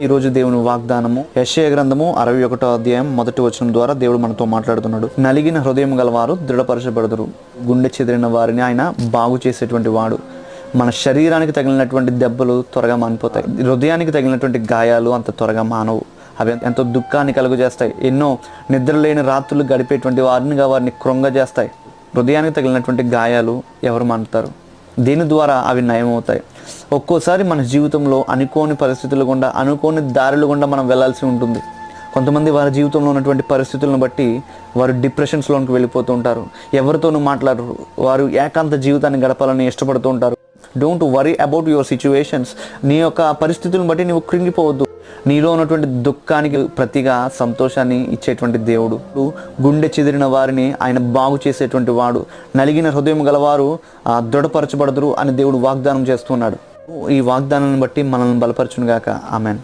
ఈరోజు దేవుని వాగ్దానము యెషయా గ్రంథము 61వ అధ్యాయం 1వ వచనం ద్వారా దేవుడు మనతో మాట్లాడుతున్నాడు. నలిగిన హృదయం గలవారు దృఢపరచబడుదురు, గుండె చెదిరిన వారిని ఆయన బాగు చేసేటువంటి వాడు. మన శరీరానికి తగిలినటువంటి దెబ్బలు త్వరగా మానిపోతాయి, హృదయానికి తగిలినటువంటి గాయాలు అంత త్వరగా మానవు. అవి ఎంతో దుఃఖాన్ని కలుగజేస్తాయి. ఎన్నో నిద్రలేని రాత్రులు గడిపేటువంటి వారిని కృంగజేస్తాయి. హృదయానికి తగిలినటువంటి గాయాలు ఎవరు మానుతారు? దీని ద్వారా అవి నయమవుతాయి. ఒక్కోసారి మన జీవితంలో అనుకోని పరిస్థితులు గుండా, అనుకోని దారులు గుండా మనం వెళ్ళాల్సి ఉంటుంది. కొంతమంది వారి జీవితంలో ఉన్నటువంటి పరిస్థితులను బట్టి వారు డిప్రెషన్స్లోకి వెళ్ళిపోతూ ఉంటారు. ఎవరితోనూ మాట్లాడరు. వారు ఏకాంత జీవితాన్ని గడపాలని ఇష్టపడుతూ ఉంటారు. Don't worry about your situations. నీ యొక్క పరిస్థితులను బట్టి నీవు కృంగిపోవద్దు. నీలో ఉన్నటువంటి దుఃఖానికి ప్రతిగా సంతోషాన్ని ఇచ్చేటువంటి దేవుడు. గుండె చెదిరిన వారిని ఆయన బాగు చేసేటువంటి వాడు. నలిగిన హృదయం గలవారు దృఢపరచబడదురు అని దేవుడు వాగ్దానం చేస్తున్నాడు. ఈ వాగ్దానాన్ని బట్టి మనల్ని బలపరచును గాక. ఆమెన్.